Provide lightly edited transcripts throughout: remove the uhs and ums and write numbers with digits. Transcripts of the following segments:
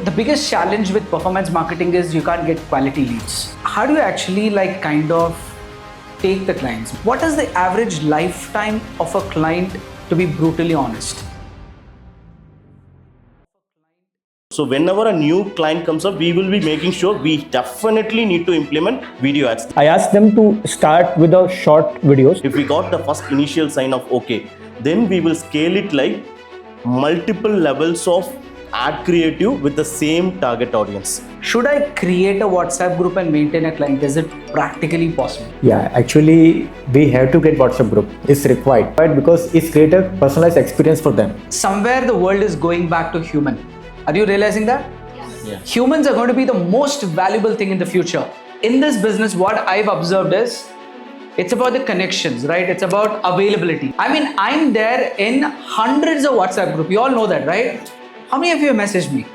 the biggest challenge with performance marketing is you can't get quality leads. How do you actually kind of take the clients? What is the average lifetime of a client, to be brutally honest? So whenever a new client comes up, we will be making sure we definitely need to implement video ads. I asked them to start with a short videos. If we got the first initial sign of okay, then we will scale it like multiple levels of ad creative with the same target audience. Should I create a WhatsApp group and maintain a client? Is it practically possible? Yeah, actually we have to create WhatsApp group. It's required, right? Because it's create a personalized experience for them. Somewhere the world is going back to human. Are you realizing that? Yeah. Humans are going to be the most valuable thing in the future. In this business, what I've observed is it's about the connections, right? It's about availability. I mean, I'm there in hundreds of WhatsApp groups. You all know that, right? How many of you have messaged me?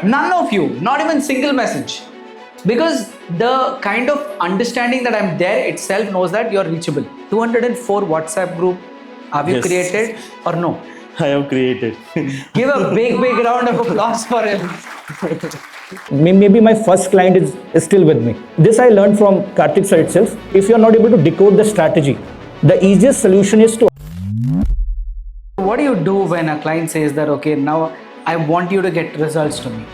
None of you, not even single message. Because the kind of understanding that I'm there itself knows that you're reachable. 204 WhatsApp group, have you Yes. created or no? I have created. Give a big round of applause for him. Maybe my first client is still with me. This I learned from Karthik sir itself. If you're not able to decode the strategy, the easiest solution is to What do you do when a client says that, okay, now I want you to get results to me?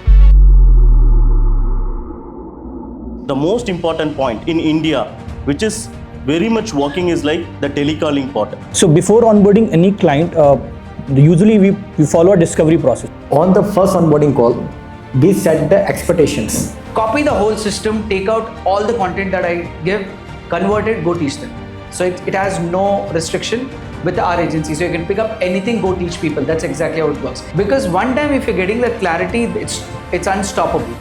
The most important point in India, which is very much working, is like the telecalling part. So before onboarding any client, usually we follow a discovery process. On the first onboarding call, we set the expectations. Copy the whole system, take out all the content that I give, convert it, go teach them. So it has no restriction with our agency. So you can pick up anything, go teach people. That's exactly how it works. Because one time if you're getting that clarity, it's unstoppable.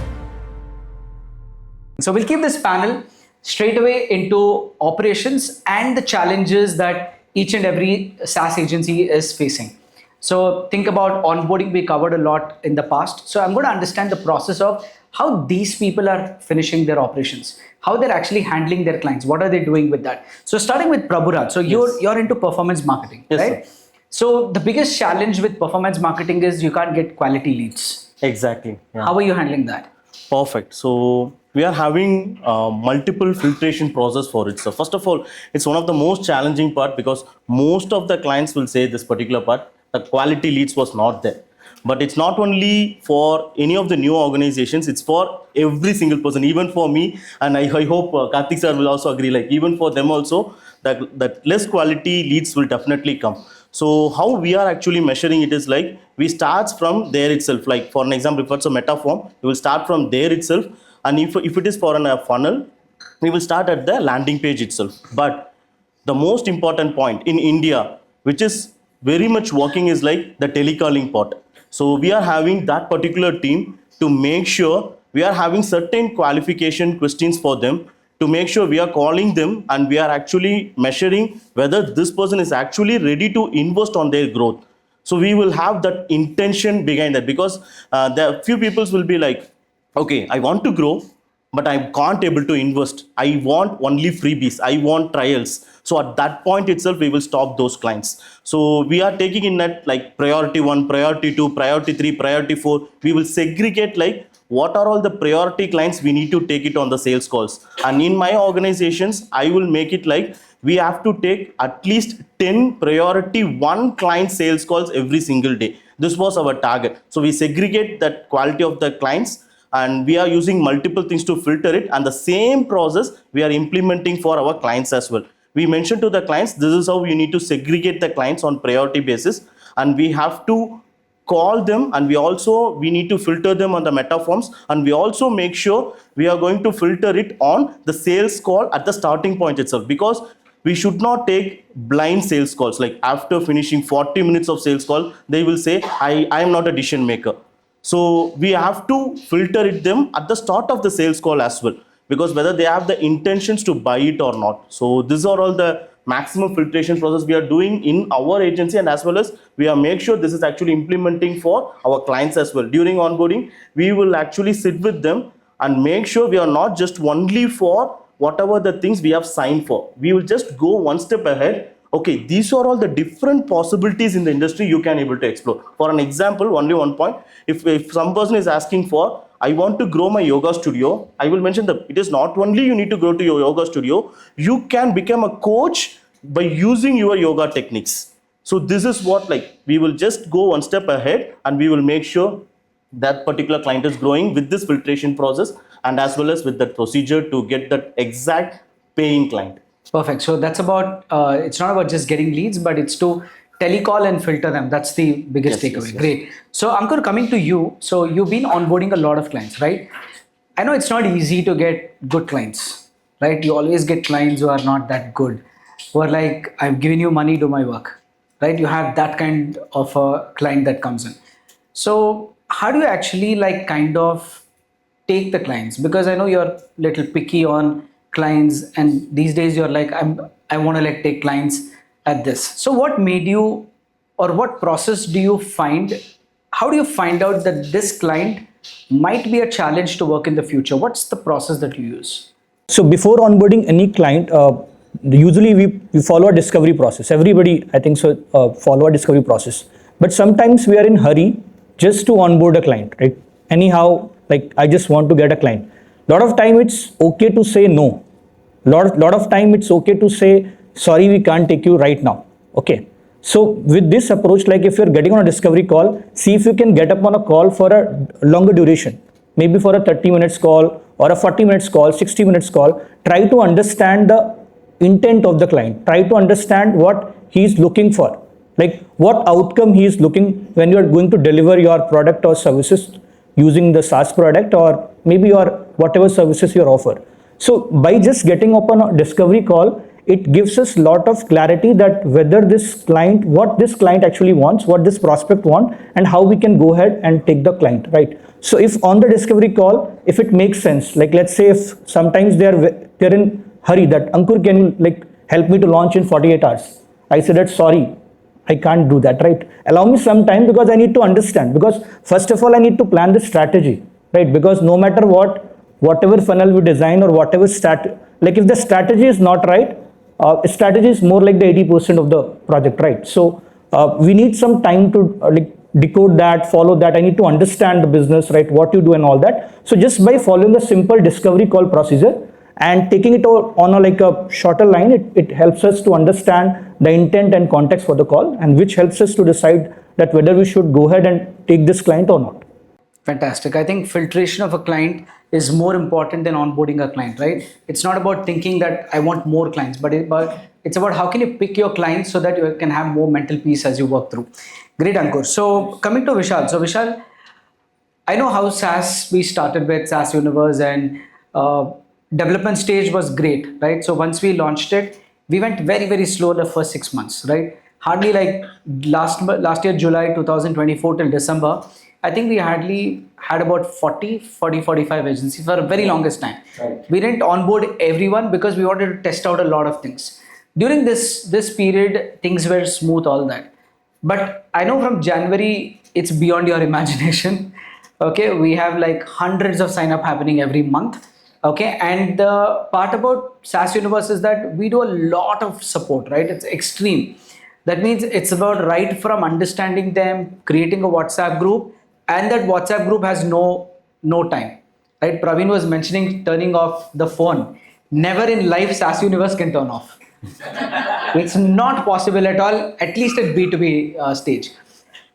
So we'll keep this panel straight away into operations and the challenges that each and every SaaS agency is facing. So think about onboarding, we covered a lot in the past. So I'm going to understand the process of how these people are finishing their operations, how they're actually handling their clients, what are they doing with that. So starting with Prabhurat, so you're into performance marketing, Yes, right? sir. So the biggest challenge with performance marketing is you can't get quality leads. Exactly. Yeah. How are you handling that? Perfect. So we are having multiple filtration process for it. So first of all, it's one of the most challenging part because most of the clients will say this particular part, the quality leads was not there. But it's not only for any of the new organizations, it's for every single person, even for me. And I hope Karthik sir will also agree, like even for them also, that less quality leads will definitely come. So how we are actually measuring it is like, we start from there itself. Like for an example, if it's a meta form, we will start from there itself. And if it is for a funnel, we will start at the landing page itself. But the most important point in India, which is very much working, is like the telecalling part. So we are having that particular team to make sure we are having certain qualification questions for them, to make sure we are calling them and we are actually measuring whether this person is actually ready to invest on their growth. So we will have that intention behind that, because the few people will be like, okay, I want to grow, but I can't able to invest. I want only freebies. I want trials. So at that point itself, we will stop those clients. So we are taking in that like priority 1, priority 2, priority 3, priority 4. We will segregate like what are all the priority clients we need to take it on the sales calls. And in my organizations, I will make it like we have to take at least 10 priority 1 client sales calls every single day. This was our target. So we segregate that quality of the clients, and we are using multiple things to filter it, and the same process we are implementing for our clients as well. We mentioned to the clients, this is how you need to segregate the clients on priority basis, and we have to call them, and we need to filter them on the meta forms, and we also make sure we are going to filter it on the sales call at the starting point itself, because we should not take blind sales calls. Like after finishing 40 minutes of sales call, they will say, I am not a decision maker. So we have to filter it them at the start of the sales call as well, because whether they have the intentions to buy it or not. So these are all the maximum filtration process we are doing in our agency, and as well as we are make sure this is actually implementing for our clients as well. During onboarding, we will actually sit with them and make sure we are not just only for whatever the things we have signed for. We will just go one step ahead Okay, these are all the different possibilities in the industry you can able to explore. For an example, only one point, if some person is asking for, I want to grow my yoga studio, I will mention that it is not only you need to go to your yoga studio, you can become a coach by using your yoga techniques. So this is what, like, we will just go one step ahead and we will make sure that particular client is growing with this filtration process and as well as with that procedure to get that exact paying client. Perfect. So that's about, it's not about just getting leads, but it's to telecall and filter them. That's the biggest Yes, takeaway. yes, yes. Great. So Ankur, coming to you. So you've been onboarding a lot of clients, right? I know it's not easy to get good clients, right? You always get clients who are not that good, who are like, I've given you money, do my work, right? You have that kind of a client that comes in. So how do you actually like kind of take the clients? Because I know you're little picky on clients, and these days you're like, I want to like take clients at this. So what made you, or what process do you find? How do you find out that this client might be a challenge to work in the future? What's the process that you use? So before onboarding any client, usually we follow a discovery process. Everybody, I think so, follow a discovery process. But sometimes we are in hurry just to onboard a client, right? Anyhow, like I just want to get a client. Lot of time it's okay to say no. Lot of time it's okay to say, sorry, we can't take you right now. Okay. So with this approach, like if you're getting on a discovery call, see if you can get up on a call for a longer duration, maybe for a 30 minutes call or a 40 minutes call, 60 minutes call. Try to understand the intent of the client. Try to understand what he's looking for, like what outcome he is looking when you are going to deliver your product or services using the SaaS product or maybe your whatever services you offer. So by just getting up on a discovery call, it gives us a lot of clarity that whether this client, what this client actually wants, what this prospect want, and how we can go ahead and take the client, right? So if on the discovery call, if it makes sense, like let's say if sometimes they're in hurry that Ankur, can you like help me to launch in 48 hours? I said that sorry, I can't do that, right? Allow me some time because I need to understand, because first of all, I need to plan the strategy, right? Because no matter what, whatever funnel we design or whatever like if the strategy is not right, strategy is more like the 80% of the project, right? So we need some time to like decode that, follow that. I need to understand the business, right? What you do and all that. So just by following a simple discovery call procedure and taking it on a like a shorter line, it helps us to understand the intent and context for the call, and which helps us to decide that whether we should go ahead and take this client or not. Fantastic. I think filtration of a client is more important than onboarding a client, right? It's not about thinking that I want more clients, but it's about how can you pick your clients so that you can have more mental peace as you work through. Great, Ankur. So coming to Vishal. So Vishal, I know how SaaS we started with SaaS Universe, and development stage was great, right? So once we launched it, we went very, very slow the first 6 months, right? Hardly like last year, July 2024 till December, I think we hardly had about 45 agencies for a very longest time. Right. We didn't onboard everyone because we wanted to test out a lot of things. During this period, things were smooth, all that. But I know from January, it's beyond your imagination. Okay, we have like hundreds of sign up happening every month. Okay, and the part about SaaS Universe is that we do a lot of support, right? It's extreme. That means it's about right from understanding them, creating a WhatsApp group, and that WhatsApp group has no time, right? Praveen was mentioning turning off the phone. Never in life SaaS Universe can turn off. It's not possible at all, at least at B2B stage.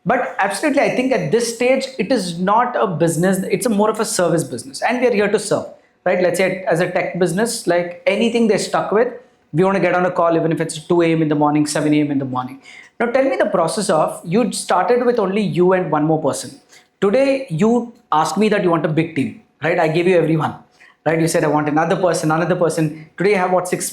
But absolutely, I think at this stage, it is not a business, it's a more of a service business, and we are here to serve, right? Let's say as a tech business, like anything they're stuck with, we want to get on a call, even if it's 2 a.m. in the morning, 7 a.m. in the morning. Now tell me the process of, you started with only you and one more person. Today, you asked me that you want a big team, right? I gave you everyone, right? You said, I want another person. Today, you have what, six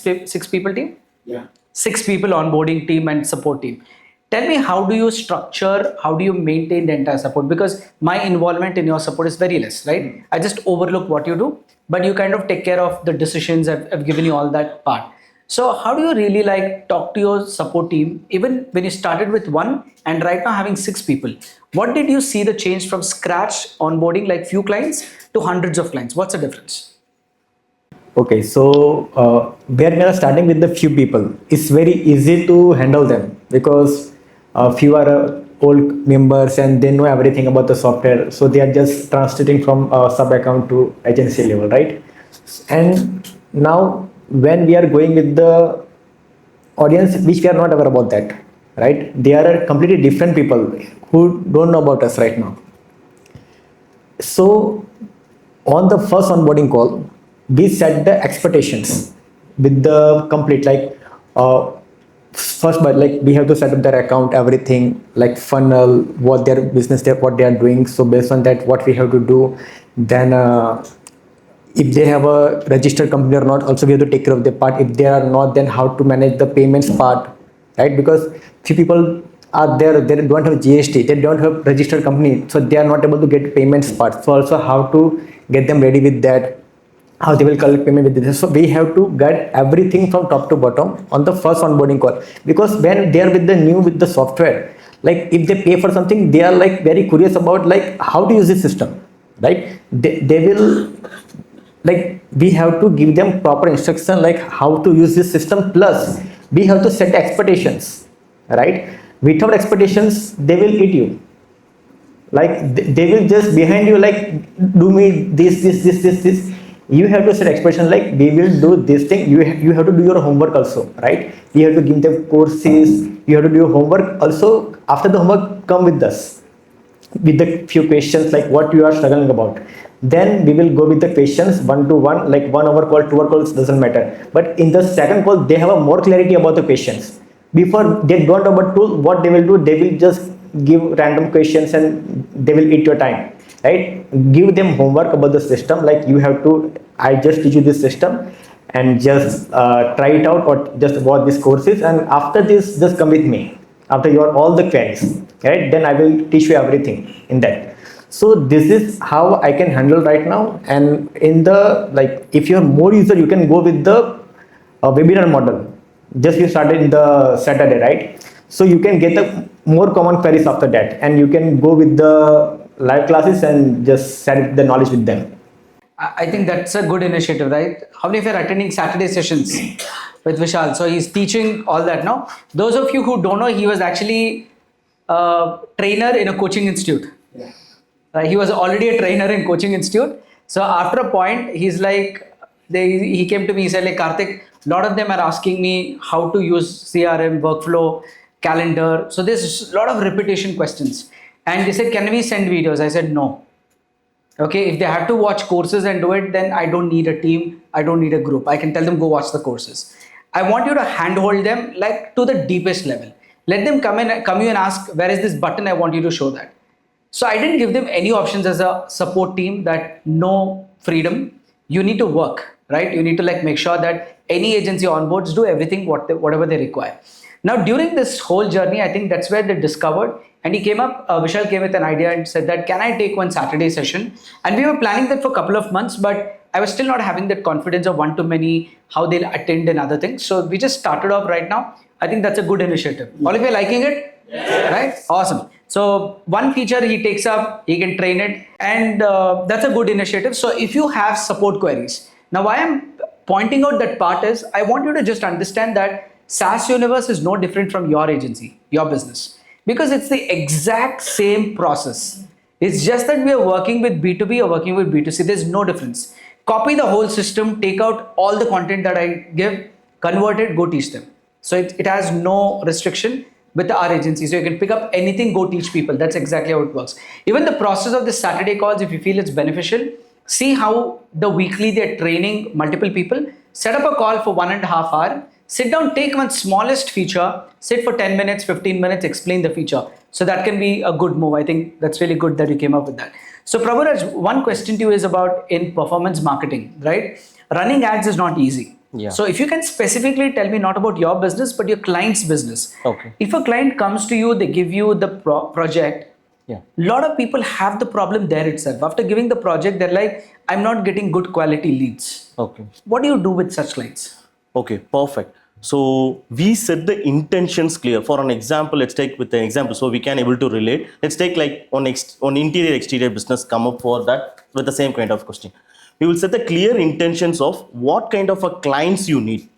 people team? Yeah. 6 people onboarding team and support team. Tell me, how do you structure, how do you maintain the entire support? Because my involvement in your support is very less, right? I just overlook what you do, but you kind of take care of the decisions. I've given you all that part. So how do you really like talk to your support team, even when you started with 1 and right now having 6 people? What did you see the change from scratch onboarding like few clients to hundreds of clients? What's the difference? Okay, so where we are starting with the few people, it's very easy to handle them because few are old members and they know everything about the software. So they are just transiting from sub account to agency level, right? And now when we are going with the audience, which we are not aware about that, right? They are completely different people who don't know about us right now. So on the first onboarding call, we set the expectations with the complete like first, but like we have to set up their account, everything like funnel, what their business, what they are doing. So based on that, what we have to do, then if they have a registered company or not, also we have to take care of the part. If they are not, then how to manage the payments part, right? Because few people are there, they don't have GST, they don't have registered company, so they are not able to get payments part. So also how to get them ready with that, how they will collect payment with this. So we have to get everything from top to bottom on the first onboarding call, because when they are with the new with the software, like if they pay for something, they are like very curious about like how to use this system, right? They will like we have to give them proper instruction like how to use this system, plus we have to set expectations, right? Without expectations they will eat you, like they will just behind you like do me this. You have to set expectation like we will do this thing. You have to do your homework also, right? You have to give them courses, you have to do your homework also. After the homework, come with us with the few questions like what you are struggling about. Then we will go with the questions one to one, like 1 hour call, 2 hour calls, doesn't matter. But in the second call they have a more clarity about the questions. Before they don't know about tool, what they will do, they will just give random questions and they will eat your time, right? Give them homework about the system, like you have to, I just teach you this system and just try it out or just watch these courses, and after this just come with me after your all the queries, right? Then I will teach you everything in that. So this is how I can handle right now. And in the like if you're more user, you can go with the webinar model. Just you started in the Saturday, right? So you can get the more common queries after that, and you can go with the live classes and just share the knowledge with them. I think that's a good initiative, right? How many of you are attending Saturday sessions with Vishal? So he's teaching all that now. Those of you who don't know, he was actually a trainer in a coaching institute. He was already a trainer in coaching institute. So after a point, he's like, he came to me, he said like, Karthik, a lot of them are asking me how to use CRM, workflow, calendar. So there's a lot of repetition questions. And they said, can we send videos? I said, no. Okay, if they have to watch courses and do it, then I don't need a team, I don't need a group. I can tell them go watch the courses. I want you to handhold them like to the deepest level. Let them come you and ask, where is this button? I want you to show that. So I didn't give them any options as a support team, that no freedom. You need to work, right? You need to like make sure that any agency onboards do everything whatever they require. Now during this whole journey, I think that's where they discovered, and he came up, Vishal came with an idea and said that, can I take one Saturday session? And we were planning that for a couple of months, but I was still not having that confidence of one-to-many, how they'll attend and other things. So we just started off right now. I think that's a good initiative. All of you are liking it? Yeah. Right? Awesome. So one feature he takes up, he can train it, and that's a good initiative. So if you have support queries, now why I'm pointing out that part is, I want you to just understand that SaaS universe is no different from your agency, your business, because it's the exact same process. It's just that we are working with B2B or working with B2C. There's no difference. Copy the whole system, take out all the content that I give, convert it, go teach them. So it has no restriction with our agency. So you can pick up anything, go teach people. That's exactly how it works. Even the process of the Saturday calls, if you feel it's beneficial, see how the weekly they're training multiple people, set up a call for 1.5 hours, sit down, take one smallest feature, sit for 10 minutes, 15 minutes, explain the feature. So that can be a good move. I think that's really good that you came up with that. So Prabhuraj, one question to you is about in performance marketing, right? Running ads is not easy. Yeah. So if you can specifically tell me not about your business, but your client's business. Okay. If a client comes to you, they give you the project. Yeah. A lot of people have the problem there itself. After giving the project, they're like, I'm not getting good quality leads. Okay. What do you do with such clients? Okay, perfect. So we set the intentions clear. For an example, let's take with an example so we can able to relate. Let's take like on interior exterior business come up for that with the same kind of question. we will set the clear intentions of what kind of a clients you need,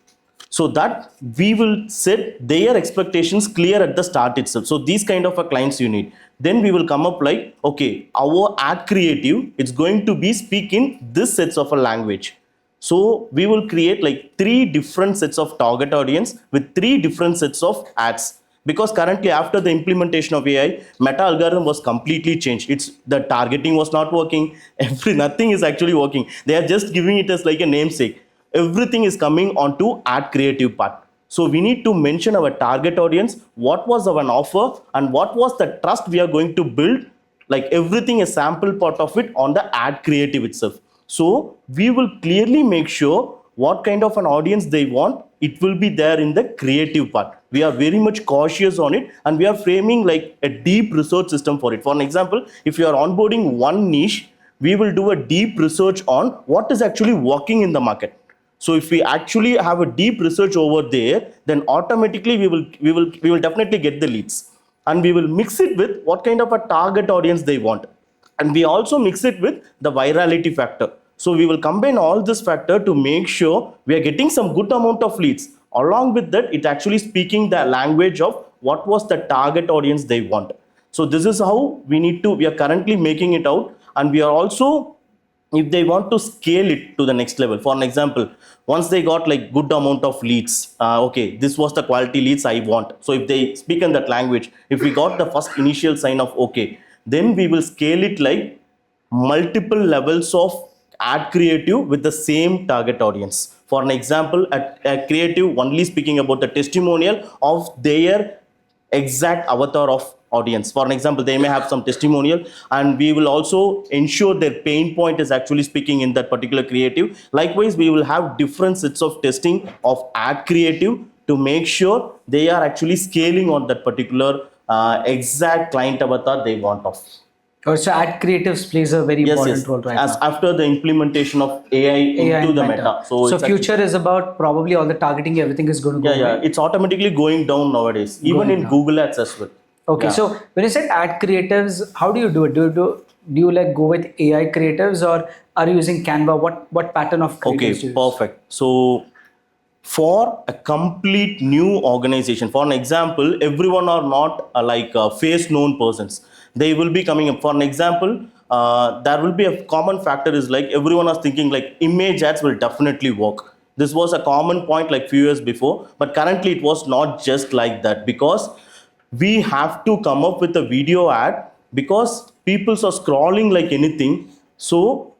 so that we will set their expectations clear at the start itself. So these kind of a clients you need, then we will come up like, okay, our ad creative, it's going to be speak in this sets of a language. So we will create like 3 different sets of target audience with 3 different sets of ads, because currently after the implementation of AI, meta algorithm was completely changed. It's the targeting was not working, nothing is actually working. They are just giving it as like a namesake. Everything is coming onto ad creative part. So we need to mention our target audience, what was our offer, and what was the trust we are going to build, like everything a sample part of it on the ad creative itself. So we will clearly make sure what kind of an audience they want, it will be there in the creative part. We are very much cautious on it, and we are framing like a deep research system for it. For an example, if you are onboarding one niche, we will do a deep research on what is actually working in the market. So if we actually have a deep research over there, then automatically we will definitely get the leads, and we will mix it with what kind of a target audience they want, and we also mix it with the virality factor. So we will combine all this factor to make sure we are getting some good amount of leads. Along with that, it actually speaking the language of what was the target audience they want. So this is how we are currently making it out, and we are also, if they want to scale it to the next level, for an example, once they got like good amount of leads, okay, this was the quality leads I want. So if they speak in that language, if we got the first initial sign of okay, then we will scale it like multiple levels of ad creative with the same target audience. For an example, a creative only speaking about the testimonial of their exact avatar of audience. For an example, they may have some testimonial, and we will also ensure their pain point is actually speaking in that particular creative. Likewise, we will have different sets of testing of ad creative to make sure they are actually scaling on that particular exact client avatar they want of. So ad creatives plays a very important role right as now. after the implementation of AI into and the meta. So it's future is about probably all the targeting, everything is going to go away. it's automatically going down nowadays, even Going in down. Google Ads as well. Okay, so when you said ad creatives, how do you do it? Do you like go with AI creatives, or are you using Canva? What pattern of creatives do you use? Perfect. So for a complete new organization, for an example, everyone are not face known persons. They will be coming up. For an example, there will be a common factor is like everyone is thinking like image ads will definitely work. This was a common point like few years before, but currently it was not just like that, because we have to come up with a video ad, because people are scrolling like anything. So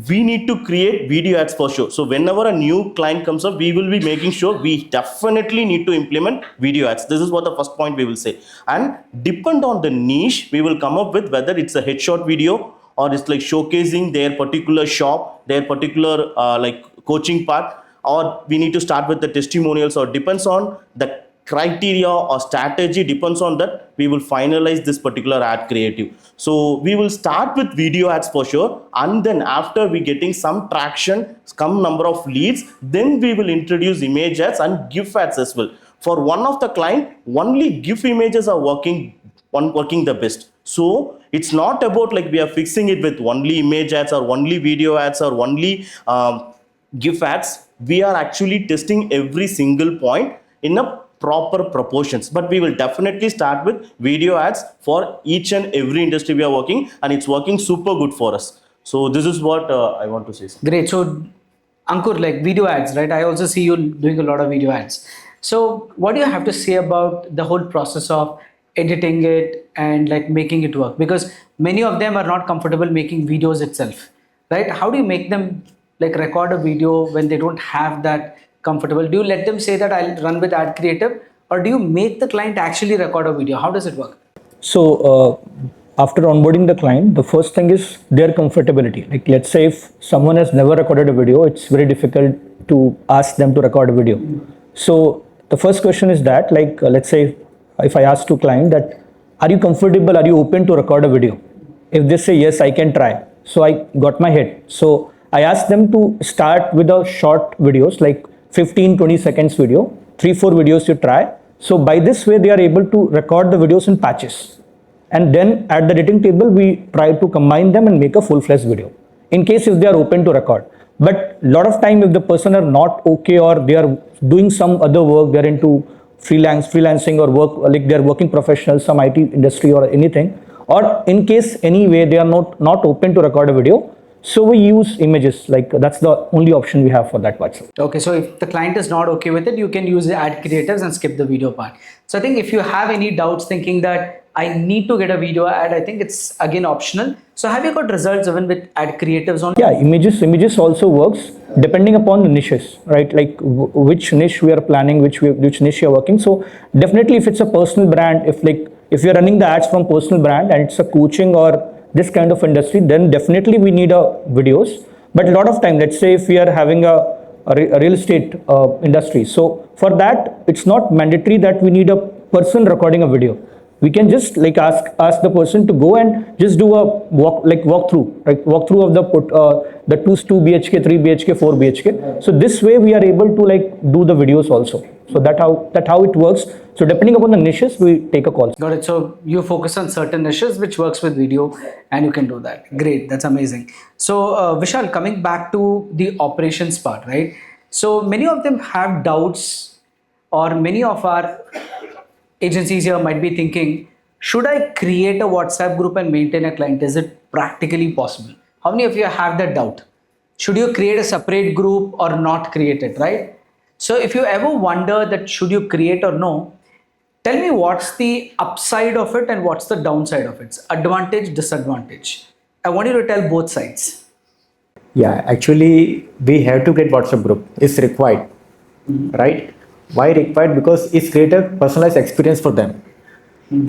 we need to create video ads for sure. So whenever a new client comes up, we will be making sure we definitely need to implement video ads. This is what the first point we will say. And depend on the niche, we will come up with whether it's a headshot video, or it's like showcasing their particular shop, their particular like coaching part, or we need to start with the testimonials, or depends on the criteria or strategy. Depends on that, we will finalize this particular ad creative. So we will start with video ads for sure, and then after we getting some traction, some number of leads, then we will introduce image ads and GIF ads as well. For one of the client, only GIF images are working the best. So it's not about like we are fixing it with only image ads or only video ads or only GIF ads. We are actually testing every single point in a proper proportions, but we will definitely start with video ads for each and every industry we are working, and it's working super good for us. So this is what I want to say. Great. So Ankur, like video ads, right? I also see you doing a lot of video ads. So what do you have to say about the whole process of editing it and like making it work? Because many of them are not comfortable making videos itself, right? How do you make them like record a video when they don't have that comfortable? Do you let them say that I'll run with ad creative, or do you make the client actually record a video? How does it work? So after onboarding the client, the first thing is their comfortability. Like let's say if someone has never recorded a video, it's very difficult to ask them to record a video. So the first question is that, like let's say if I ask to client that, are you comfortable, are you open to record a video? If they say yes, I can try. So I got my hit. So I asked them to start with a short videos, like 15-20 seconds video, 3-4 videos to try. So by this way, they are able to record the videos in patches. And then at the editing table, we try to combine them and make a full-fledged video. in case if they are open to record. But lot of time if the person are not okay or they are doing some other work, they're into freelancing or work, like they're working professionals, some IT industry or anything, or in case anyway they are not open to record a video, so we use images. Like that's the only option we have for that WhatsApp. Okay, so if the client is not okay with it, you can use the ad creatives and skip the video part. So I think if you have any doubts thinking that I need to get a video ad, I think it's again optional. So have you got results even with ad creatives on? Yeah, images also works depending upon the niches, right? Like which niche we are planning, which niche you are working. So definitely if it's a personal brand, if you're running the ads from personal brand and it's a coaching or this kind of industry, then definitely we need a videos. But a lot of time, let's say if we are having a real estate industry, so for that it's not mandatory that we need a person recording a video. We can just like ask the person to go and just do a walkthrough of the 2 BHK, 3 BHK, 4 BHK. So this way we are able to like do the videos also. So that how it works. So depending upon the niches, we take a call. Got it. So you focus on certain niches which works with video, and you can do that. Great. That's amazing. So Vishal, coming back to the operations part, right? So many of them have doubts, or many of our agencies here might be thinking, should I create a WhatsApp group and maintain a client? Is it practically possible? How many of you have that doubt? Should you create a separate group or not create it, right? So if you ever wonder that should you create or no, tell me what's the upside of it and what's the downside of it. Advantage, disadvantage. I want you to tell both sides. Yeah, actually, we have to create WhatsApp group. It's required, right? Why required? Because it's create a personalized experience for them.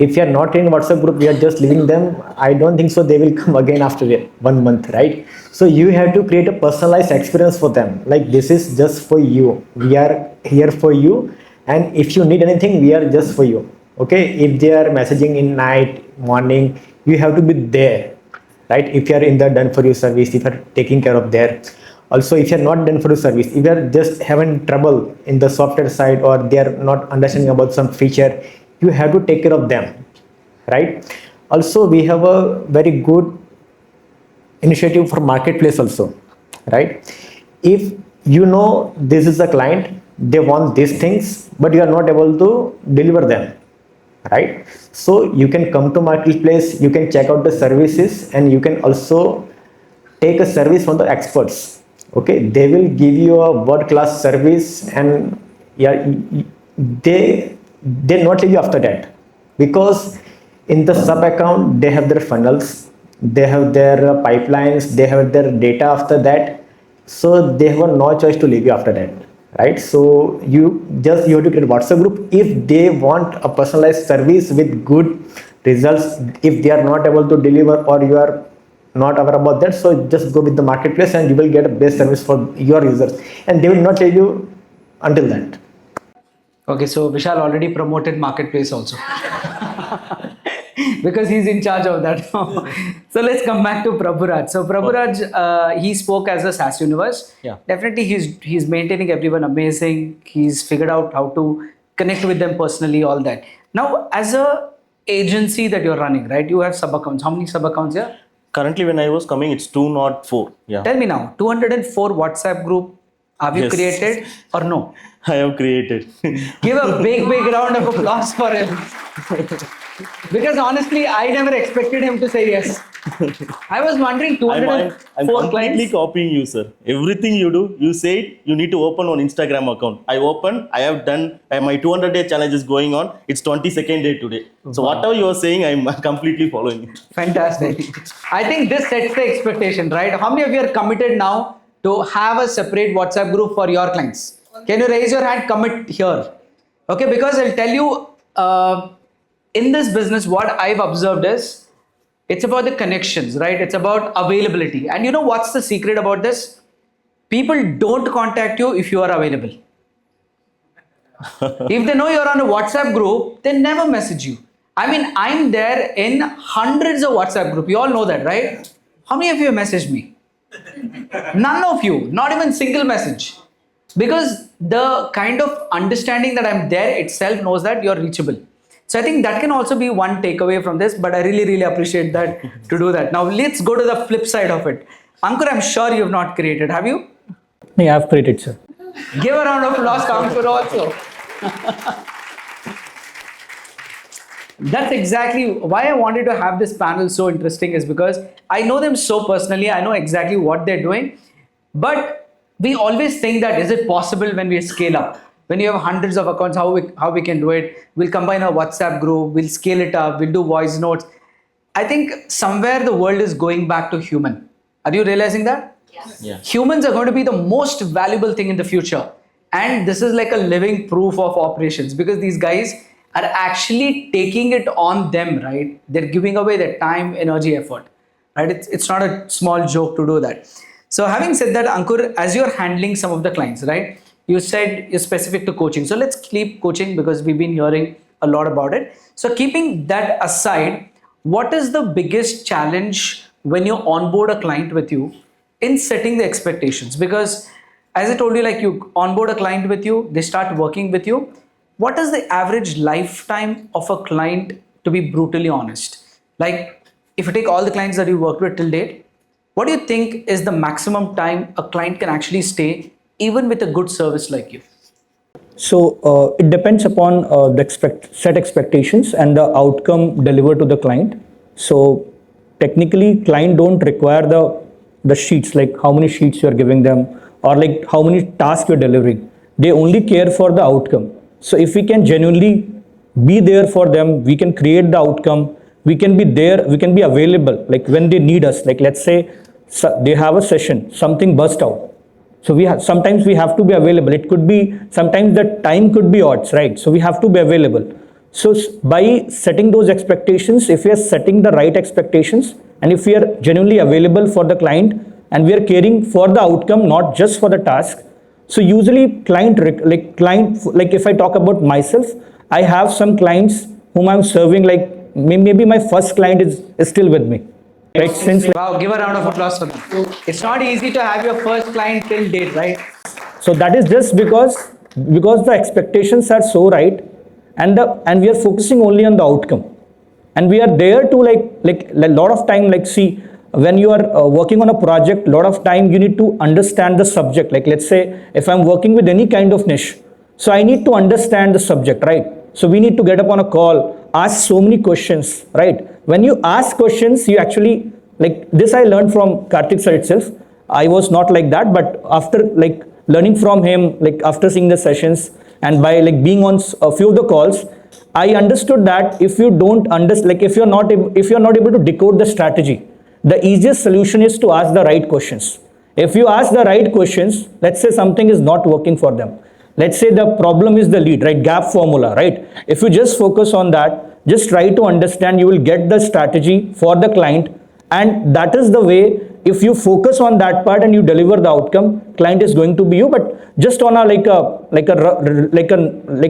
If you are not in WhatsApp group, we are just leaving them. I don't think so. They will come again after 1 month, right? So you have to create a personalized experience for them. Like this is just for you. We are here for you, and if you need anything, we are just for you. Okay? If they are messaging in night, morning, you have to be there, right? If you are in the done for you service, if you are taking care of there. Also, if you are not done for the service, if you are just having trouble in the software side or they are not understanding about some feature, you have to take care of them, right? Also, we have a very good initiative for marketplace also, right? If you know this is a client, they want these things, but you are not able to deliver them, right? So you can come to marketplace, you can check out the services, and you can also take a service from the experts. Okay, they will give you a world-class service, and yeah, they not leave you after that, because in the sub account they have their funnels, they have their pipelines, they have their data after that, so they have no choice to leave you after that, right? So you have to create a WhatsApp group if they want a personalized service with good results. If they are not able to deliver or you are not aware about that, so just go with the marketplace and you will get a best service for your users, and they will not tell you until that. Okay, so Vishal already promoted marketplace also. Because he's in charge of that. So let's come back to Prabhuraj. So Prabhuraj, he spoke as a SaaS universe. Yeah. Definitely he's maintaining everyone amazing. He's figured out how to connect with them personally, all that. Now, as a agency that you're running, right? You have sub accounts. How many sub accounts here? Currently, when I was coming, it's 204. Yeah. Tell me now, 204 WhatsApp group, have you Yes. created or no? I have created. Give a big round of applause for him. Because honestly, I never expected him to say yes. I was wondering, I'm 204 completely clients. copying you, sir. Everything you do, you say it, you need to open one Instagram account. I opened, I have done, my 200-day challenge is going on. It's 22nd day today. So whatever you are saying, I'm completely following it. Fantastic. I think this sets the expectation, right? How many of you are committed now to have a separate WhatsApp group for your clients? Can you raise your hand, commit here? Okay, because I'll tell you, in this business, what I've observed is, it's about the connections, right? It's about availability. And you know what's the secret about this? People don't contact you if you are available. If they know you're on a WhatsApp group, they never message you. I mean, I'm there in hundreds of WhatsApp groups. You all know that, right? How many of you have messaged me? None of you, not even single message. Because the kind of understanding that I'm there itself knows that you're reachable. So I think that can also be one takeaway from this, but I really, really appreciate that to do that. Now let's go to the flip side of it. Ankur, I'm sure you've not created, have you? Yeah, I've created, sir. Give a round of applause to Ankur also. That's exactly why I wanted to have this panel so interesting, is because I know them so personally. I know exactly what they're doing. But we always think that is it possible when we scale up? When you have hundreds of accounts, how we can do it? We'll combine a WhatsApp group, we'll scale it up, we'll do voice notes. I think somewhere the world is going back to human. Are you realizing that? Yes. Yeah. Humans are going to be the most valuable thing in the future. And this is like a living proof of operations, because these guys are actually taking it on them, right? They're giving away their time, energy, effort, right? It's not a small joke to do that. So having said that, Ankur, as you're handling some of the clients, right? You said you're specific to coaching. So let's keep coaching because we've been hearing a lot about it. So keeping that aside, what is the biggest challenge when you onboard a client with you in setting the expectations? Because as I told you, like you onboard a client with you, they start working with you. What is the average lifetime of a client, to be brutally honest? Like if you take all the clients that you worked with till date, what do you think is the maximum time a client can actually stay even with a good service like you? So it depends upon the set expectations and the outcome delivered to the client. So technically, client don't require the sheets, like how many sheets you are giving them or like how many tasks you're delivering. They only care for the outcome. So if we can genuinely be there for them, we can create the outcome. We can be there. We can be available. Like when they need us. Like let's say they have a session, something burst out. So sometimes we have to be available. It could be sometimes the time could be odds, right? So we have to be available. So by setting those expectations, if we are setting the right expectations and if we are genuinely available for the client and we are caring for the outcome, not just for the task. So usually like if I talk about myself, I have some clients whom I'm serving, like maybe my first client is still with me. Right? Since Wow, give a round of applause for them. It's not easy to have your first client till date, right? So that is just because the expectations are so right, and we are focusing only on the outcome, and we are there to like a lot of time, like see when you are working on a project, a lot of time you need to understand the subject. Like let's say if I'm working with any kind of niche, so I need to understand the subject, right? So we need to get up on a call, ask so many questions, right? When you ask questions, you actually, like this I learned from Karthik sir itself. I was not like that, but after like learning from him, like after seeing the sessions and by like being on a few of the calls, I understood that if you don't understand, like if you're not able to decode the strategy, the easiest solution is to ask the right questions. If you ask the right questions, let's say something is not working for them. Let's say the problem is the lead, right? Gap formula, right? If you just focus on that, just try to understand, you will get the strategy for the client. And that is the way, if you focus on that part and you deliver the outcome, client is going to be you. But just on a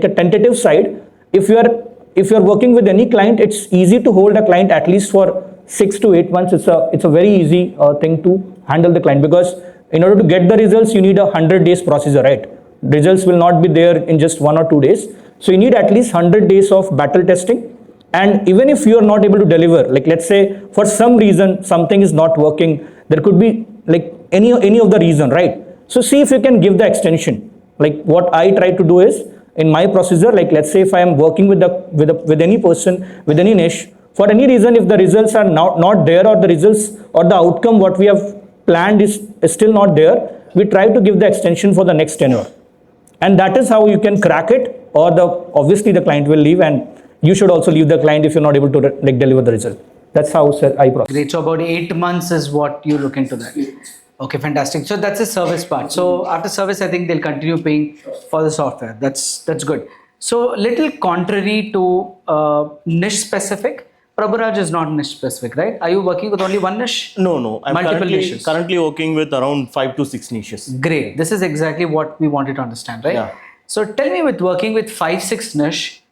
tentative side, if you are working with any client, it's easy to hold a client at least for 6 to 8 months. It's a very easy thing to handle the client, because in order to get the results, you need 100 days procedure, right? Results will not be there in just 1 or 2 days. So you need at least 100 days of battle testing. And even if you are not able to deliver, like let's say for some reason something is not working, there could be like any of the reason, right? So see if you can give the extension. Like what I try to do is in my procedure, like let's say if I am working with any person with any niche, for any reason, if the results are not there, or the results or the outcome what we have planned is still not there, we try to give the extension for the next tenure. And that is how you can crack it, or obviously the client will leave, and you should also leave the client if you're not able to like deliver the result. That's how I process. Great. So about 8 months is what you look into that. Okay, fantastic. So that's the service part. So after service, I think they'll continue paying for the software. That's good. So little contrary to niche specific, Prabhuraj is not niche specific, right? Are you working with only one niche? No. I'm Multiple niches. currently working with around 5 to 6 niches. Great. This is exactly what we wanted to understand, right? Yeah. So tell me, with working with 5-6 niche,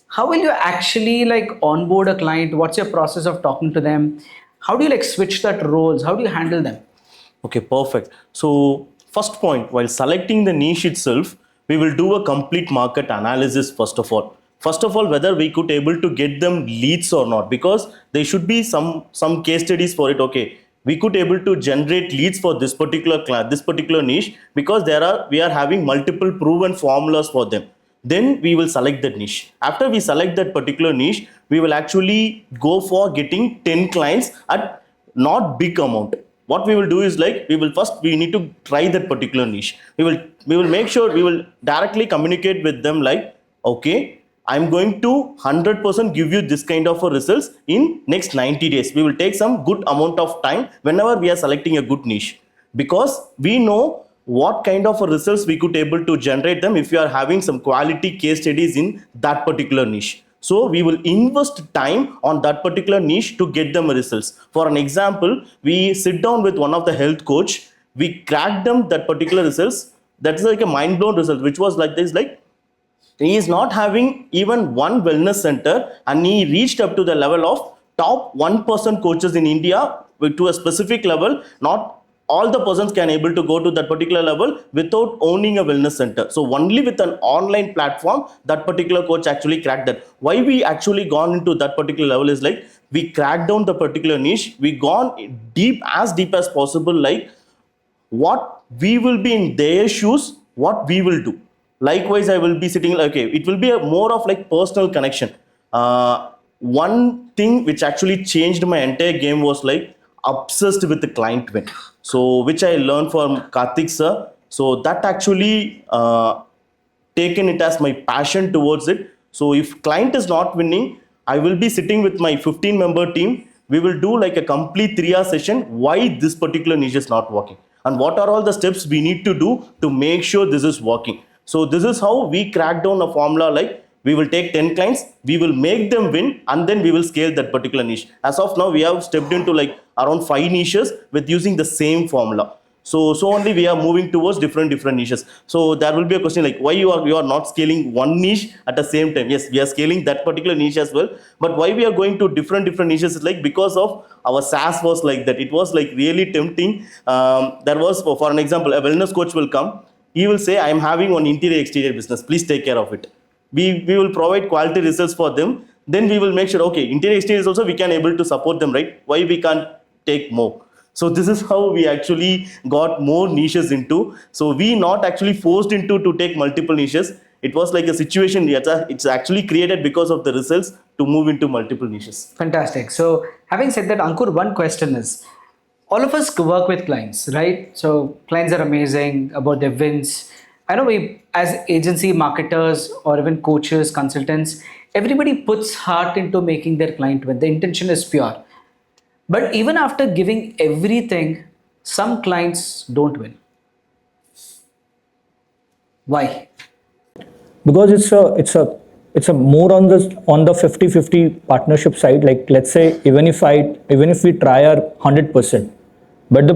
how will you actually like onboard a client? What's your process of talking to them? How do you like switch that roles? How do you handle them? Okay, perfect. So first point, while selecting the niche itself, we will do a complete market analysis first of all. first of all, whether we could able to get them leads or not, because there should be some case studies for it. Okay, we could able to generate leads for this particular class, this particular niche, because we are having multiple proven formulas for them. Then we will select that niche. After we select that particular niche, we will actually go for getting 10 clients at not big amount. What we will do is like, we need to try that particular niche. We will make sure, we will directly communicate with them like, okay, I'm going to 100% give you this kind of a results in next 90 days. We will take some good amount of time whenever we are selecting a good niche, because we know what kind of a results we could able to generate them if you are having some quality case studies in that particular niche. So we will invest time on that particular niche to get them results. For an example, we sit down with one of the health coach, we crack them that particular results. That's like a mind blown result, which was like this, like, he is not having even one wellness center, and he reached up to the level of top 1% coaches in India to a specific level. Not all the persons can able to go to that particular level without owning a wellness center. So only with an online platform, that particular coach actually cracked that. Why we actually gone into that particular level is like, we cracked down the particular niche, we gone deep, as deep as possible, like what we will be in their shoes, what we will do. Likewise, I will be sitting, okay, it will be a more of like personal connection. One thing which actually changed my entire game was like obsessed with the client win. So which I learned from Karthik sir. So that actually taken it as my passion towards it. So if client is not winning, I will be sitting with my 15-member team. We will do like a complete 3-hour session, why this particular niche is not working, and what are all the steps we need to do to make sure this is working. So this is how we crack down a formula. Like, we will take 10 clients, we will make them win, and then we will scale that particular niche. As of now, we have stepped into like around 5 niches with using the same formula. So only we are moving towards different niches. So there will be a question like, why you are not scaling one niche at the same time? Yes, we are scaling that particular niche as well, but why we are going to different niches is like, because of our SaaS was like that. It was like really tempting. There was, for an example, a wellness coach will come. He will say, I am having one interior exterior business, please take care of it. We will provide quality results for them. Then we will make sure, okay, interior exterior is also we can able to support them, right? Why we can't take more? So this is how we actually got more niches into. So we not actually forced into to take multiple niches. It was like a situation, it's actually created because of the results to move into multiple niches. Fantastic. So having said that, Ankur, one question is, all of us work with clients, right? So clients are amazing about their wins. I know we, as agency marketers or even coaches, consultants, everybody puts heart into making their client win. The intention is pure. But even after giving everything, some clients don't win. Why? Because it's a more on the 50-50 partnership side. Like, let's say, even if we try our 100%, but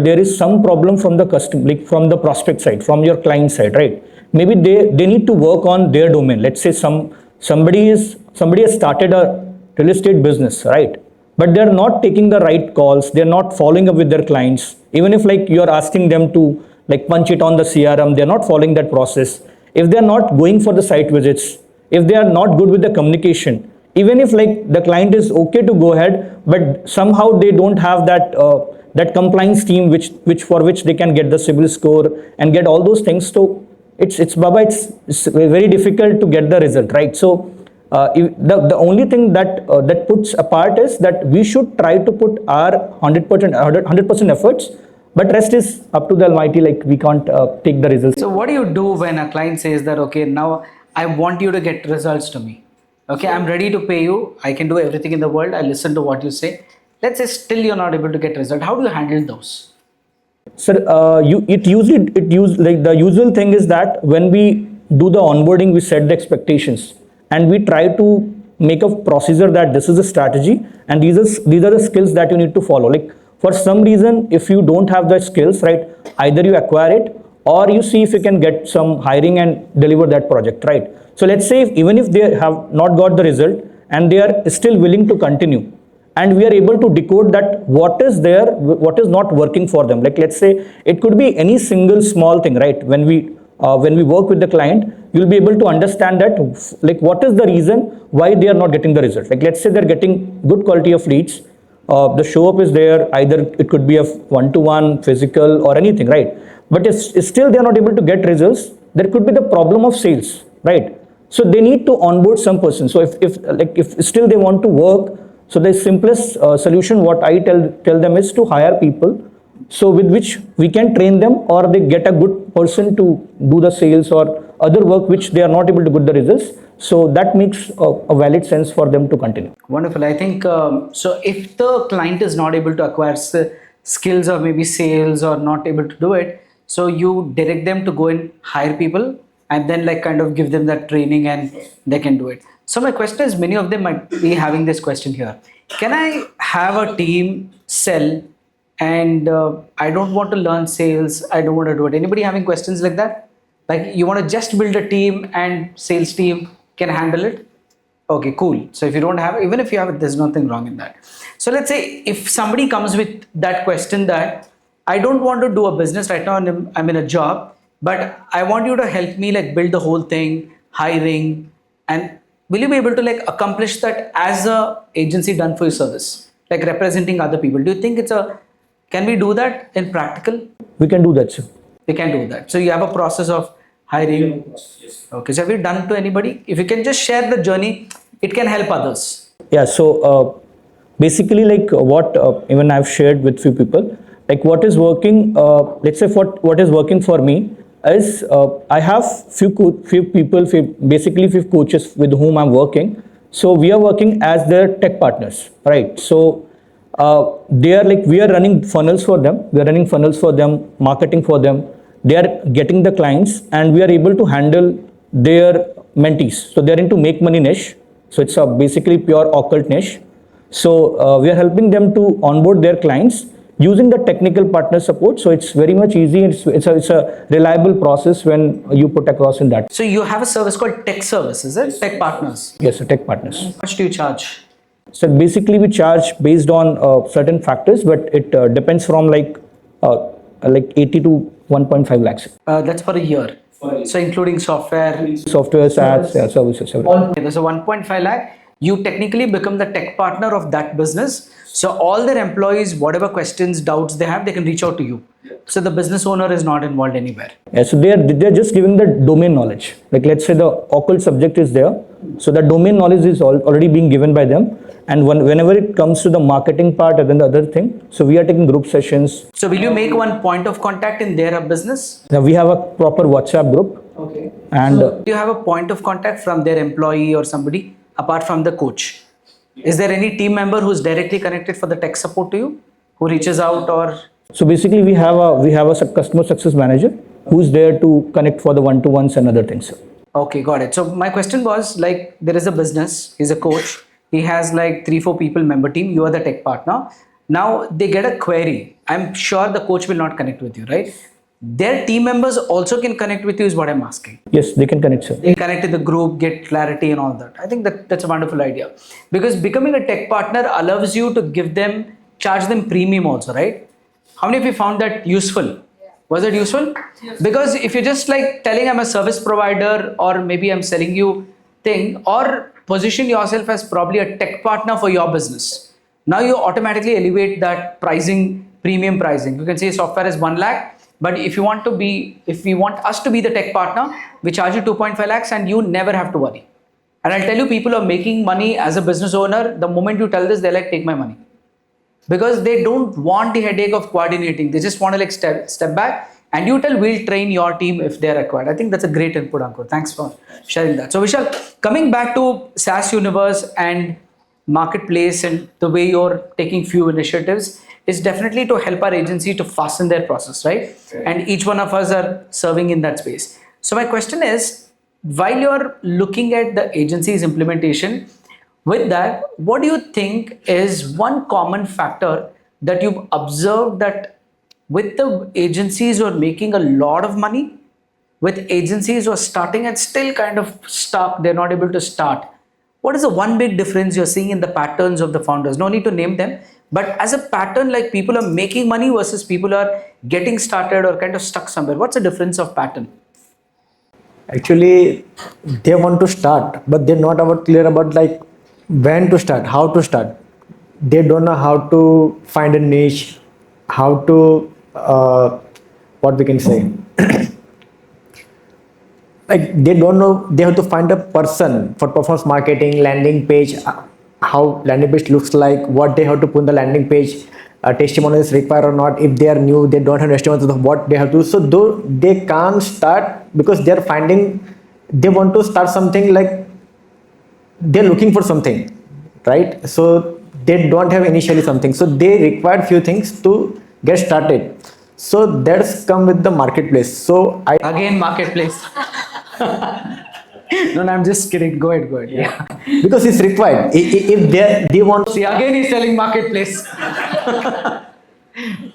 there is some problem from the customer, like from the prospect side, from your client side, right? Maybe they need to work on their domain. Let's say somebody has started a real estate business, right? But they're not taking the right calls, they're not following up with their clients. Even if like you're asking them to like punch it on the CRM, they're not following that process. If they're not going for the site visits, if they are not good with the communication, even if like the client is okay to go ahead, but somehow they don't have that compliance team which they can get the CIBIL score and get all those things. So it's very difficult to get the result, right? So the only thing that puts apart is that we should try to put our 100% efforts, but rest is up to the Almighty. Like, we can't take the results. So what do you do when a client says that, okay, now I want you to get results to me. Okay, I'm ready to pay you. I can do everything in the world. I listen to what you say. Let's say still you're not able to get result. How do you handle those? Sir, the usual thing is that when we do the onboarding, we set the expectations and we try to make a procedure that this is a strategy and these are the skills that you need to follow. Like, for some reason, if you don't have the skills, right, either you acquire it or you see if you can get some hiring and deliver that project, right? So let's say even if they have not got the result and they are still willing to continue, and we are able to decode that what is not working for them. Like, let's say it could be any single small thing, right? When we work with the client, you'll be able to understand that, like what is the reason why they are not getting the result. Like let's say they're getting good quality of leads, the show up is there, either it could be a one-to-one, physical or anything, right? But if still they're not able to get results, there could be the problem of sales, right? So they need to onboard some person. So if still they want to work, so the simplest solution what I tell them is to hire people, so with which we can train them, or they get a good person to do the sales or other work which they are not able to get the results. So that makes a valid sense for them to continue. Wonderful. I think so. If the client is not able to acquire skills or maybe sales or not able to do it, so you direct them to go and hire people and then like kind of give them that training and they can do it. So my question is, many of them might be having this question here. Can I have a team sell and I don't want to learn sales, I don't want to do it? Anybody having questions like that? Like you want to just build a team and sales team can handle it? Okay, cool. So if you don't have, even if you have it, there's nothing wrong in that. So let's say if somebody comes with that question that I don't want to do a business right now and I'm in a job, but I want you to help me like build the whole thing, hiring, and will you be able to like accomplish that as a agency done for your service, like representing other people? Do you think can we do that in practical? We can do that, sir. We can do that. So you have a process of hiring. Okay, so have you done to anybody? If you can just share the journey, it can help others. Yeah, so basically like what even I've shared with few people, like what is working, let's say what is working for me is I have few people, basically few coaches with whom I'm working. So we are working as their tech partners, right? So they are like, we are running funnels for them, marketing for them. They are getting the clients and we are able to handle their mentees. So they are into make money niche. So it's a basically pure occult niche. So we are helping them to onboard their clients using the technical partner support. So it's very much easy. It's a reliable process when you put across in that. So you have a service called Tech Service, is it? Tech Partners. Yes, so tech partners. How much do you charge? So basically we charge based on certain factors, but it depends from like 80 to 1.5 lakhs. That's for a year. So including software. Software, SaaS, yeah, services. Everything. Okay, there's a 1.5 lakh. You technically become the tech partner of that business. So all their employees, whatever questions, doubts they have, they can reach out to you. So the business owner is not involved anywhere. Yeah, so they're just giving the domain knowledge. Like let's say the occult subject is there. So the domain knowledge is already being given by them. And whenever it comes to the marketing part and then the other thing, so we are taking group sessions. So will you make one point of contact in their business? Now we have a proper WhatsApp group. Okay. And do you have a point of contact from their employee or somebody apart from the coach? Is there any team member who's directly connected for the tech support to you, who reaches out or? So basically we have a customer success manager who's there to connect for the one-to-ones and other things. Okay, got it. So my question was like, there is a business, he's a coach, he has like 3-4 people member team, you are the tech partner. Now they get a query. I'm sure the coach will not connect with you, right? Their team members also can connect with you is what I'm asking. Yes, they can connect, sir. They connect to the group, get clarity and all that. I think that's a wonderful idea. Because becoming a tech partner allows you to charge them premium also, right? How many of you found that useful? Was it useful? Yes. Because if you're just like telling I'm a service provider or maybe I'm selling you thing, or position yourself as probably a tech partner for your business. Now you automatically elevate that pricing, premium pricing. You can say software is 1 lakh, but if you want us to be the tech partner, we charge you 2.5 lakhs and you never have to worry. And I'll tell you, people are making money as a business owner. The moment you tell this, they're like, take my money. Because they don't want the headache of coordinating. They just want to like step back and you tell, we'll train your team if they're required. I think that's a great input, Ankur. Thanks for sharing that. So Vishal, coming back to SaaS Universe and marketplace and the way you're taking few initiatives is definitely to help our agency to fasten their process, right? Okay. And each one of us are serving in that space. So my question is, while you're looking at the agency's implementation, with that, what do you think is one common factor that you've observed that with the agencies who are making a lot of money, with agencies who are starting and still kind of stuck, they're not able to start? What is the one big difference you're seeing in the patterns of the founders? No need to name them, but as a pattern, like people are making money versus people are getting started or kind of stuck somewhere. What's the difference of pattern? Actually, they want to start, but they're not about clear about like when to start, how to start. They don't know how to find a niche, how to what we can say. Like they don't know, they have to find a person for performance marketing, landing page, how landing page looks like, what they have to put in the landing page, testimonials required or not. If they are new, they don't have testimonials of what they have to do. So though they can't start because they are finding, they want to start something like they're looking for something, right? So they don't have initially something, so they require few things to get started. So that's come with the marketplace. So I Again, marketplace. No, I'm just kidding. Go ahead, go ahead. Yeah. because it's required. If they want See, again, he's selling marketplace.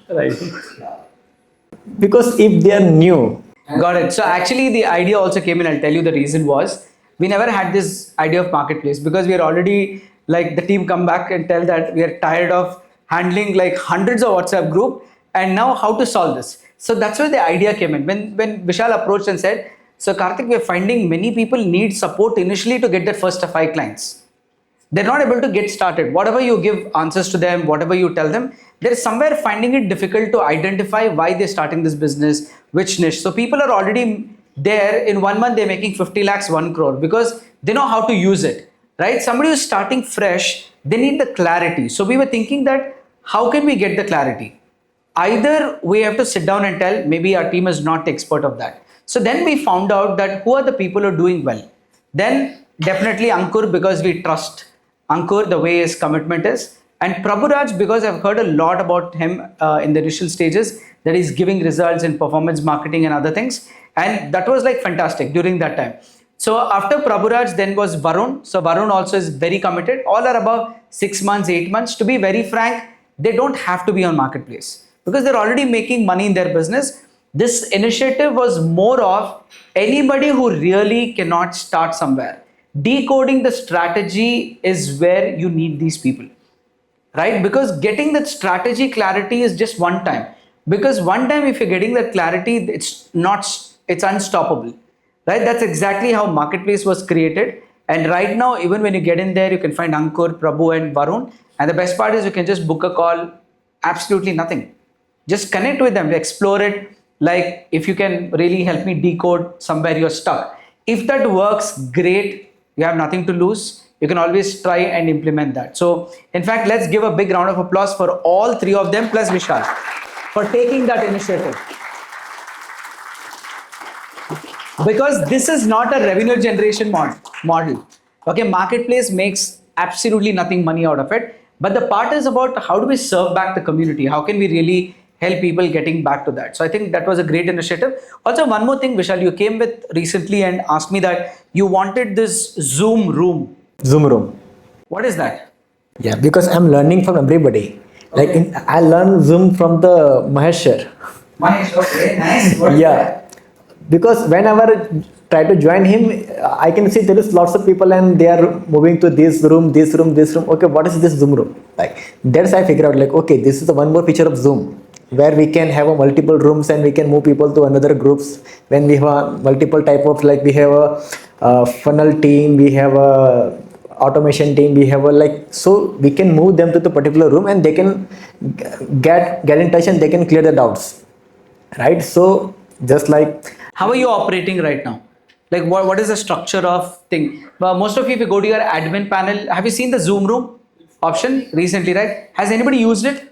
Right. because if they are new, Got it. So actually, the idea also came in. I'll tell you the reason was we never had this idea of marketplace because we are already like the team come back and tell that we are tired of handling like hundreds of WhatsApp group and now how to solve this. So that's where the idea came in. When Vishal approached and said, "So Karthik, we're finding many people need support initially to get their first 5 clients. They're not able to get started. Whatever you give answers to them, whatever you tell them, they're somewhere finding it difficult to identify why they're starting this business, which niche. So people are already there in 1 month, they're making 50 lakhs, 1 crore because they know how to use it, right? Somebody who's starting fresh, they need the clarity. So we were thinking that how can we get the clarity? Either we have to sit down and tell, maybe our team is not the expert of that. So then we found out that who are the people who are doing well. Then definitely Ankur, because we trust Ankur, the way his commitment is. And Prabhuraj, because I've heard a lot about him in the initial stages, that he's giving results in performance marketing and other things. And that was like fantastic during that time. So after Prabhuraj, then was Varun. So Varun also is very committed. All are above 6 months, 8 months. To be very frank, they don't have to be on marketplace because they're already making money in their business. This initiative was more of anybody who really cannot start somewhere. Decoding the strategy is where you need these people, right? Because getting that strategy clarity is just one time. Because one time, if you're getting that clarity, it's unstoppable, right? That's exactly how marketplace was created. And right now, even when you get in there, you can find Ankur, Prabhu, and Varun. And the best part is you can just book a call, absolutely nothing. Just connect with them, explore it. Like if you can really help me decode somewhere you're stuck. If that works, great. You have nothing to lose. You can always try and implement that. So, in fact, let's give a big round of applause for all three of them plus Vishal for taking that initiative. Because this is not a revenue generation model. Okay, marketplace makes absolutely nothing money out of it. But the part is about how do we serve back the community? How can we really help people getting back to that? So I think that was a great initiative. Also, one more thing, Vishal, you came with recently and asked me that you wanted this Zoom room. Zoom room. What is that? Yeah, because I'm learning from everybody. Like I learn Zoom from the Mahesh sir. Mahesh, okay, nice. What is Yeah, that? because whenever try to join him, I can see there is lots of people and they are moving to this room, this room, this room. Okay, what is this Zoom room? Like that's I figure out like okay, this is the one more feature of Zoom where we can have a multiple rooms and we can move people to another groups. When we have a multiple type of like we have a funnel team, we have a automation team, we have a like so we can move them to the particular room and they can get in touch and they can clear the doubts, right? So just like How are you operating right now? Like what is the structure of thing? Most of you, if you go to your admin panel, have you seen the Zoom room option recently, right? Has anybody used it?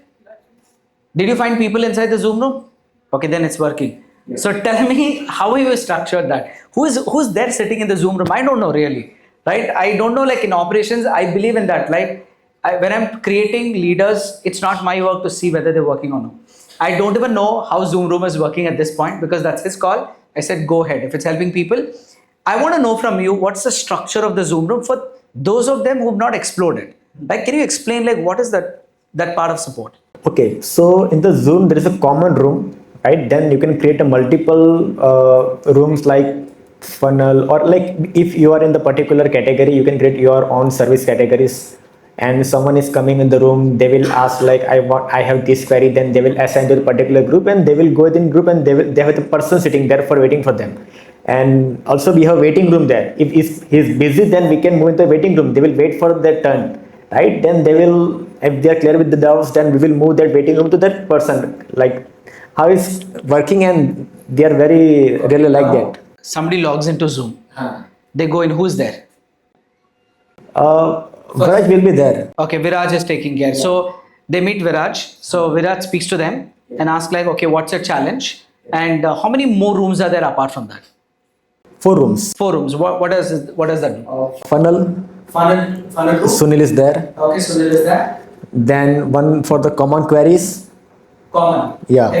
Did you find people inside the Zoom room? Okay, then it's working. Yeah. So tell me how you structured that. Who's there sitting in the Zoom room? I don't know really, right? I don't know. Like in operations, I believe in that. Like when I'm creating leaders, it's not my work to see whether they're working or not. I don't even know how Zoom room is working at this point because that's his call. I said go ahead if it's helping people. I want to know from you what's the structure of the Zoom room for those of them who've not explored it. Like, can you explain like what is that part of support? okay, so in the Zoom there is a common room, right? Then you can create a multiple rooms like funnel or like if you are in the particular category, you can create your own service categories. And someone is coming in the room, they will ask like I have this query, then they will assign to a particular group and they will go in group and they have the person sitting there for waiting for them. And also we have waiting room there. If he's busy, then we can move into the waiting room. They will wait for their turn, right? Then they will, if they are clear with the doubts, then we will move that waiting room to that person. Like how is working, and they are very really like that. Somebody logs into Zoom. They go in, who's there? Viraj will be there. Okay, Viraj is taking care. So they meet Viraj. So Viraj speaks to them and asks like, okay, what's your challenge? And how many more rooms are there apart from that? 4 rooms. 4 rooms. What does that mean? Funnel. Funnel room. Sunil is there. Okay, Sunil is there. Then one for the common queries. Common. Yeah.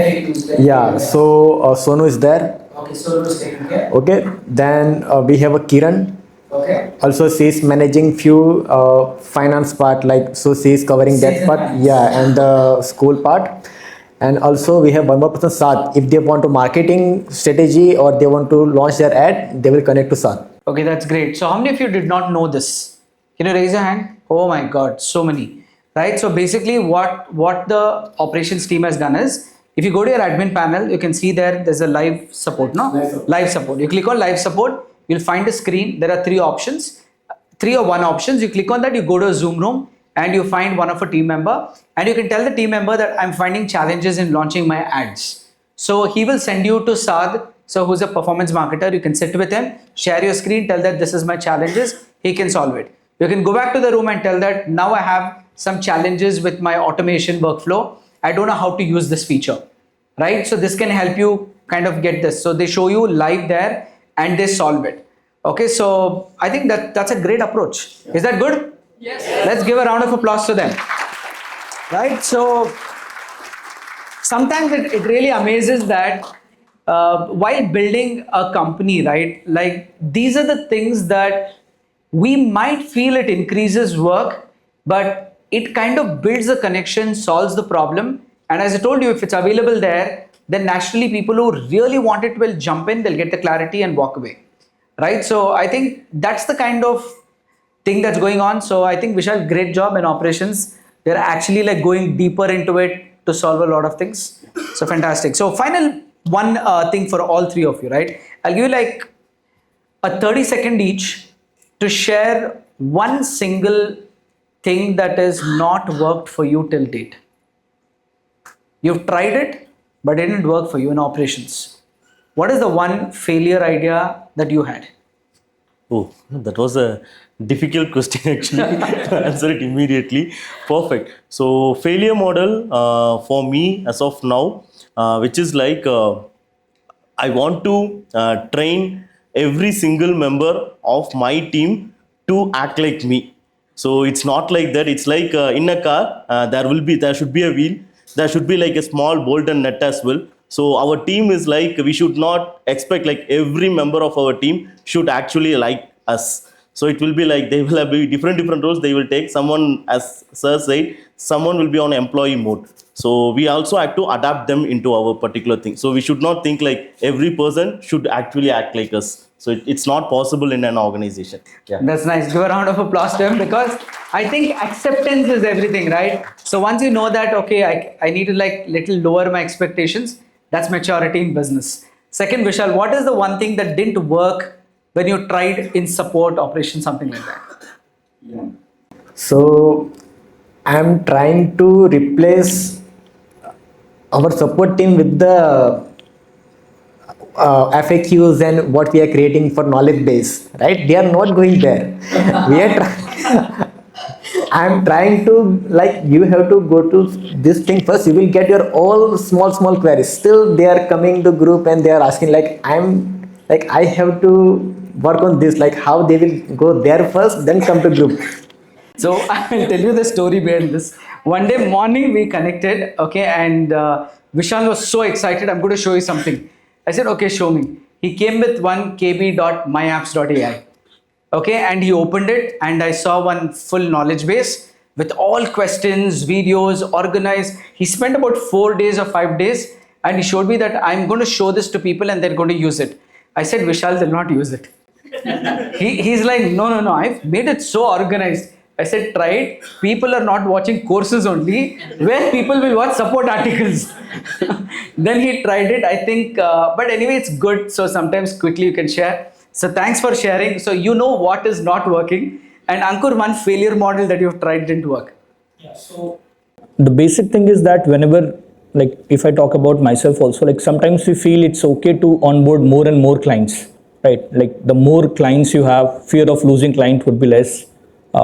Yeah. So Sonu is there. Okay, Sonu is taking care. Okay. Then we have a Kiran. Okay. Also, she is managing few finance part, like so she is covering that part. Yeah, and the school part. And also we have one more person, Saad. If they want to marketing strategy or they want to launch their ad, they will connect to Saad. Okay, that's great. So how many of you did not know this? Can you raise your hand? Oh my God, so many. Right? So basically what the operations team has done is, if you go to your admin panel, you can see there's a live support, no? Live support. You click on live support, you'll find a screen. There are 3 options, 3 or 1 options. You click on that, you go to a Zoom room and you find one of a team member, and you can tell the team member that I'm finding challenges in launching my ads. So he will send you to Saad, so who's a performance marketer. You can sit with him, share your screen, tell that this is my challenges, he can solve it. You can go back to the room and tell that now I have some challenges with my automation workflow. I don't know how to use this feature, right? So this can help you kind of get this. So they show you live there and they solve it. Okay, so I think that's a great approach. Is that good? Yes. Let's give a round of applause to them. Right? So sometimes it really amazes that while building a company, right? Like these are the things that we might feel it increases work, but it kind of builds a connection, solves the problem. And as I told you, if it's available there, then naturally people who really want it will jump in, they'll get the clarity and walk away. Right? So I think that's the kind of thing that's going on. So I think Vishal, great job in operations. They're actually like going deeper into it to solve a lot of things. So fantastic. So final one thing for all 3 of you, right? I'll give you like a 30-second each to share one single thing that has not worked for you till date. You've tried it, but it didn't work for you in operations. What is the one failure idea that you had? Oh, that was a difficult question actually. Answer it immediately. Perfect. So failure model for me as of now, which is like I want to train every single member of my team to act like me. So it's not like that. It's like in a car, there should be a wheel. There should be like a small bolt and nut as well. So our team is like, we should not expect like every member of our team should actually like us. So it will be like they will have different roles they will take. Someone, as Sir said, someone will be on employee mode. So we also have to adapt them into our particular thing. So we should not think like every person should actually act like us. So it's not possible in an organization. Yeah. That's nice. Give a round of applause to him, because I think acceptance is everything, right? So once you know that, okay, I need to like little lower my expectations, that's maturity in business. Second, Vishal, what is the one thing that didn't work when you tried in support operations, something like that? Yeah. So I'm trying to replace our support team with the FAQs and what we are creating for knowledge base, right? They are not going there. We are I'm trying to, like, you have to go to this thing first. You will get your all small queries. Still they are coming to group and they are asking like, I have to work on this, like how they will go there first, then come to group. So I will tell you the story behind this. One day morning we connected, okay, and Vishal was so excited. I'm going to show you something. I said, okay, show me. He came with one kb.myapps.ai. Okay, and he opened it and I saw one full knowledge base with all questions, videos, organized. He spent about 4 days or 5 days and he showed me that I'm going to show this to people and they're going to use it. I said, Vishal will not use it. He's like, no, I've made it so organized. I said, try it. People are not watching courses only, where people will watch support articles. Then he tried it, I think. But anyway, it's good. So sometimes quickly you can share. So thanks for sharing. So you know what is not working. And Ankur, one failure model that you've tried didn't work. The basic thing is that whenever, like if I talk about myself also, like sometimes we feel it's okay to onboard more and more clients, right? Like the more clients you have, fear of losing client would be less.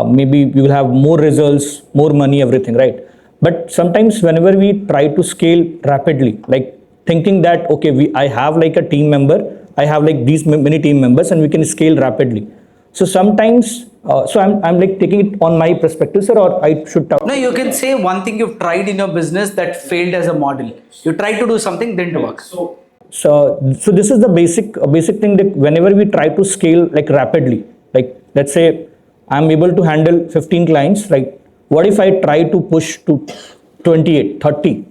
Maybe you will have more results, more money, everything, right? But sometimes whenever we try to scale rapidly, like thinking that okay, I have like a team member, I have like these many team members, and we can scale rapidly. So sometimes, I'm like taking it on my perspective, sir, or I should talk. No, you can say one thing you've tried in your business that failed as a model. You tried to do something, didn't work. So this is the basic thing, that whenever we try to scale like rapidly, like let's say I'm able to handle 15 clients, right? What if I try to push to 28, 30,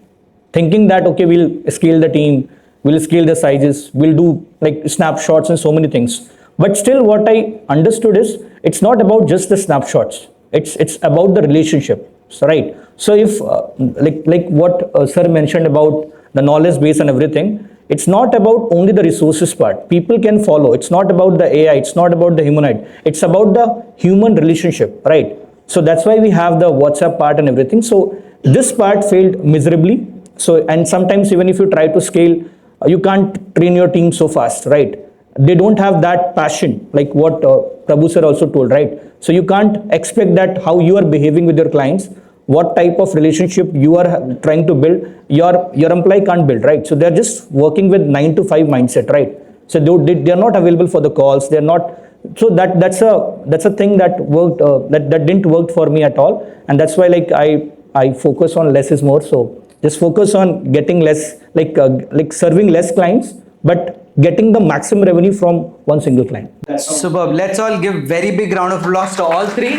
thinking that okay, we'll scale the team, we'll scale the sizes, we'll do like snapshots and so many things. But still, what I understood is it's not about just the snapshots. It's about the relationship, so, right? So if like what sir mentioned about the knowledge base and everything, it's not about only the resources part. People can follow. It's not about the AI. It's not about the humanoid. It's about the human relationship, right? So that's why we have the WhatsApp part and everything. So this part failed miserably. So, and sometimes even if you try to scale, you can't train your team so fast, right? They don't have that passion, like what Prabhu sir also told, right? So you can't expect that how you are behaving with your clients, what type of relationship you are trying to build, your employee can't build, right? So they're just working with 9 to 5 mindset, right? So they're not available for the calls. They're not. So that's a thing that worked that didn't work for me at all, and that's why like I focus on less is more. So just focus on getting less, like serving less clients, but getting the maximum revenue from one single client. Superb. Let's all give very big round of applause to all three,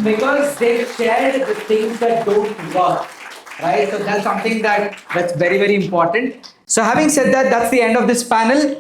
because they shared the things that don't work, right? So that's something that's very, very important. So having said that, that's the end of this panel.